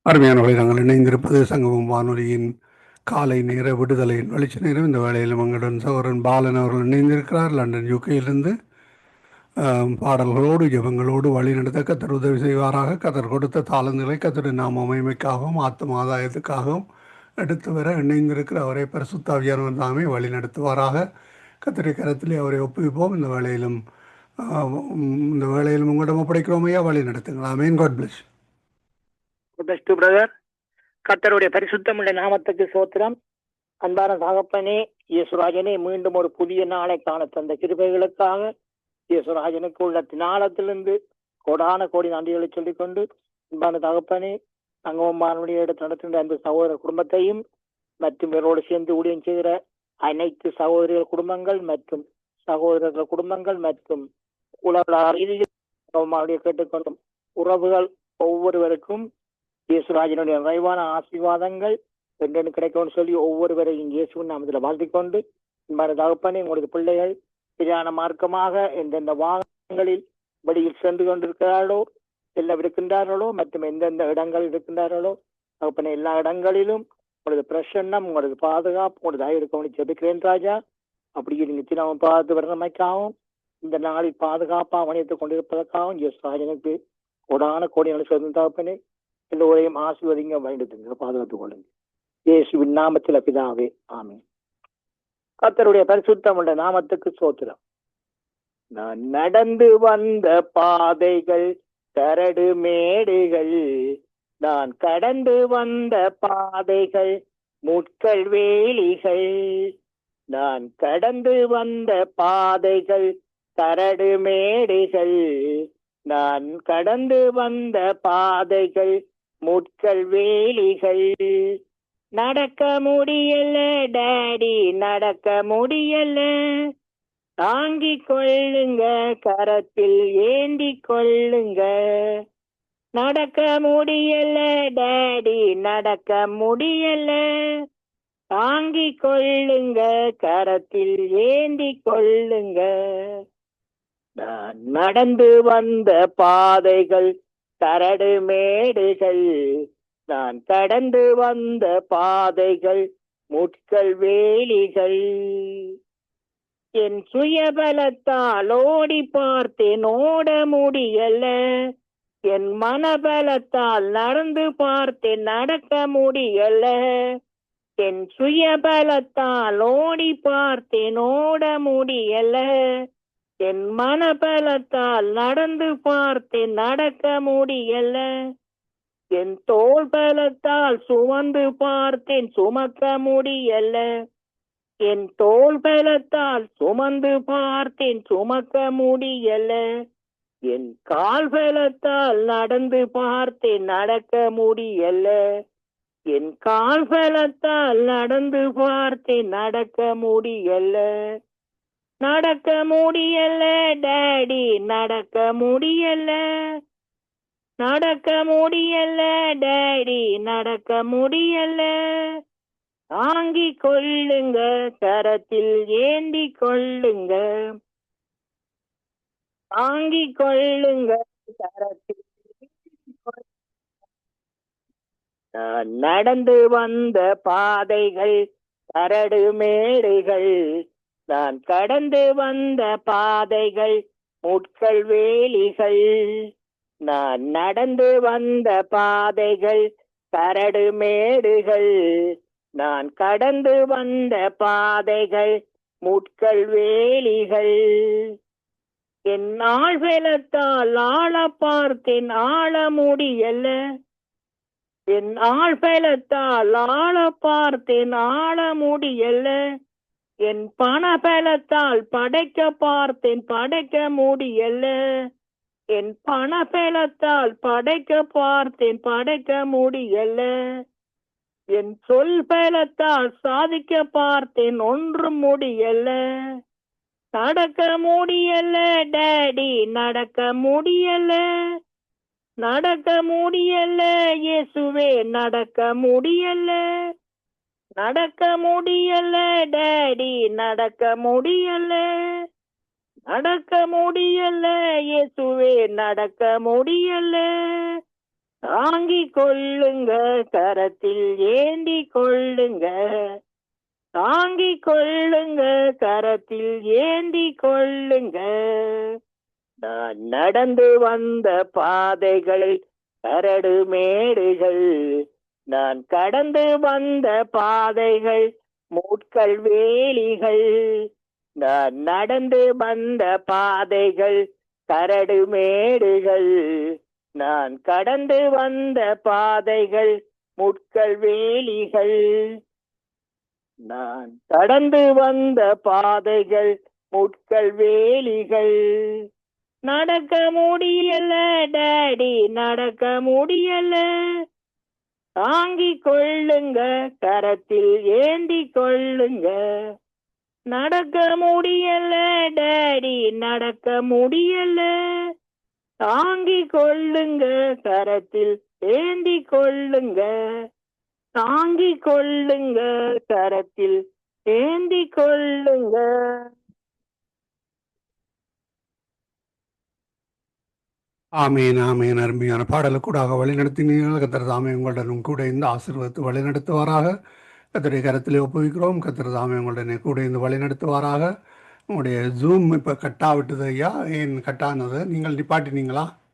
அருமையானவர்களை நாங்கள் இணைந்திருப்பது சங்கமம் வானொலியின் காலை நேர விடுதலையின் வெளிச்ச நேரம். இந்த வேளையில் எங்களுடன் சகோதரன் பாலன் அவர்கள் இணைந்திருக்கிறார் லண்டன் யூகேயிலிருந்து. பாடல்களோடு ஜெபங்களோடு வழிநடத்த கத்தர் உதவி செய்வாராக. கத்தர் கொடுத்த தாளந்துகளை கத்தருடைய நாம மகிமைக்காகவும் ஆத்ம ஆதாயத்துக்காகவும் எடுத்து வர இணைந்திருக்கிற அவரை பரிசுத்தாவியானவர் தாமே வழி நடத்துவாராக. கத்தருடைய கரத்திலே அவரை ஒப்புவிப்போம். இந்த வேளையிலும் உங்களிடம் ஒப்படைக்கிறோம் ஐயா, வழி நடத்துங்கள். ஆமென். God plus. பிரதர், கர்த்தருடைய பரிசுத்தமுள்ள நாமத்துக்கு சோத்திரம். அன்பான தகப்பனே இயேசுராஜனே, மீண்டும் ஒரு புதிய நாளை காண தந்த கிருபைகளுக்காக இயேசுராஜனுக்கு உள்ள நாளத்திலிருந்து கோடான கோடி நன்றிகளை சொல்லிக்கொண்டு, அன்பான தகப்பனே தங்கம்மானுடைய எடுத்து நடத்துகின்ற அந்த சகோதர குடும்பத்தையும் மற்றும் இவரோடு சேர்ந்து ஊழியம் செய்கிற அனைத்து சகோதரிகள் குடும்பங்கள் மற்றும் சகோதரர்கள் குடும்பங்கள் மற்றும் உலக கேட்டுக்கொண்டும் உறவுகள் ஒவ்வொருவருக்கும் இயேசுராஜனுடைய நிறைவான ஆசீர்வாதங்கள் என்றென்று கிடைக்கும்னு சொல்லி ஒவ்வொருவரையும் இயேசுவின் நாமத்தில் வாழ்த்திக்கொண்டு, அன்பான தகப்பனே உங்களுக்கு பிள்ளைகள் சரியான மார்க்கமாக எந்தெந்த வாகனங்களில் வெளியில் சென்று கொண்டிருக்கிறார்களோ இருக்கின்றார்களோ மற்றும் எந்தெந்த இடங்கள் இருக்கின்றார்களோ தகப்பனே எல்லா இடங்களிலும் உங்களது பிரசன்னம், உங்களது பாதுகாப்பு, உங்களது தயவு கவனித்து ஜெபிக்கிறேன் ராஜா. அப்படியே நீங்க தினமும் பார்த்து வரமைக்காகவும் இந்த நாளில் பாதுகாப்பாக வணிகத்துக் கொண்டிருப்பதற்காகவும் இயேசுராஜனுக்கு கோடான கோடிகளை சொல்லும் தகப்பனே எல்லோரையும் ஆசீர்வதிங்க, பயந்துங்க, பாதுகாத்துக் கொள்ளுங்க. இயேசுவின் நாமத்தில் பிதாவே, ஆமென். கர்த்தருடைய பரிசுத்தமுள்ள நாமத்துக்கு சோத்திரம். நான் நடந்து வந்த பாதைகள் கரடு மேடுகள், நான் கடந்து வந்த பாதைகள் முட்கள் வேலிகள், நான் கடந்து வந்த பாதைகள் கரடு மேடுகள், நான் கடந்து வந்த பாதைகள் முட்கள் வேலிகள். நடக்க முடியல டாடி, நடக்க முடியல, தாங்கிக் கொள்ளுங்க, கரத்தில் ஏந்தி கொள்ளுங்க. நடக்க முடியல டாடி, நடக்க முடியல, தாங்கிக் கொள்ளுங்க, கரத்தில் ஏந்தி கொள்ளுங்க. நான் நடந்து வந்த பாதைகள் கரடு மேடுகள், நான் கடந்து வந்த பாதைகள் முட்கள் வேலிகள். என் சுயபலத்தால் ஓடி பார்த்தேன், ஓட முடியல, என் மனபலத்தால் நடந்து பார்த்தேன், நடக்க முடியல. என் சுயபலத்தால் ஓடி பார்த்தேன், ஓட முடியல, என் மனபலத்தால் நடந்து பார்த்தேன், நடக்க முடியல. என் தோள் பலத்தால் சுமந்து பார்த்தேன், சுமக்க முடியல, என் தோள் பலத்தால் சுமந்து பார்த்தேன், சுமக்க முடியல. என் கால் பலத்தால் நடந்து பார்த்தேன், நடக்க முடியல, என் கால் பலத்தால் நடந்து பார்த்தேன், நடக்க முடியல. நடக்க முடியல டாடி, நடக்க முடியல, நடக்க முடியல டாடி, நடக்க முடியல, தாங்கிக் கொள்ளுங்க, கரத்தில் ஏந்தி கொள்ளுங்க, தாங்கிக் கொள்ளுங்க, கரத்தில். நான் நடந்து வந்த பாதைகள் கரடு மேடுகள், நான் கடந்து வந்த பாதைகள் முட்கள் வேலிகள். நான் நடந்து வந்த பாதைகள் கரடு மேடுகள், நான் கடந்து வந்த பாதைகள் முட்கள் வேலிகள். என் ஆழ்பலத்தால் ஆழ பார்த்தேன், ஆழ முடியல, என் ஆழ்பலத்தால் ஆழ பார்த்தேன், ஆழ முடியல. என் பணபலத்தால் படைக்க பார்த்தேன், படைக்க முடியல, என் பணபலத்தால் படைக்க பார்த்தேன், படைக்க முடியல. என் சொல் பலத்தால் சாதிக்க பார்த்தேன், ஒன்றும் முடியல. நடக்க முடியல டாடி, நடக்க முடியல, நடக்க முடியல இயேசுவே, நடக்க முடியல, நடக்க முடியல டாடி, நடக்க முடியல, நடக்க முடியல இயேசுவே, நடக்க முடியல, தாங்கிக் கொள்ளுங்க, கரத்தில் ஏந்தி கொள்ளுங்க, தாங்கிக் கொள்ளுங்க, கரத்தில் ஏந்தி கொள்ளுங்க. நான் நடந்து வந்த பாதைகள் கரடு மேடுகள், நான் கடந்து வந்த பாதைகள் மூட்கள் வேலிகள், நான் நடந்து வந்த பாதைகள் கரடு மேடுகள், நான் கடந்து வந்த பாதைகள் முட்கள் வேலிகள், நான் கடந்து வந்த பாதைகள் முட்கள் வேலிகள். நடக்க முடியல டாடி, நடக்க முடியல, தாங்கிக் கொள்ளுங்க, கரத்தில் ஏந்தி கொள்ளுங்க. நடக்க முடியல டாடி, நடக்க முடியல, தாங்கிக் கொள்ளுங்க, கரத்தில் ஏந்தி கொள்ளுங்க, தாங்கிக் கொள்ளுங்க, கரத்தில் ஏந்தி கொள்ளுங்க. ஆமீன் ஆமீன். அருமையான பாடலுக்கூடாக வழிநடத்தினீர்கள். கத்தர் தாமே உங்களுடனும் கூட இந்த ஆசீர்வாதத்தை வழிநடத்துவாராக. கத்தருடைய கரத்திலே ஒப்புவிக்கிறோம். கத்தர் தாமே உங்களுடனே கூட இந்த வழிநடத்துவாராக. உங்களுடைய ஜூம் இப்போ கட்டாவிட்டது ஐயா. ஏன் கட்டானது? நீங்கள் நிப்பாட்டினீங்களா?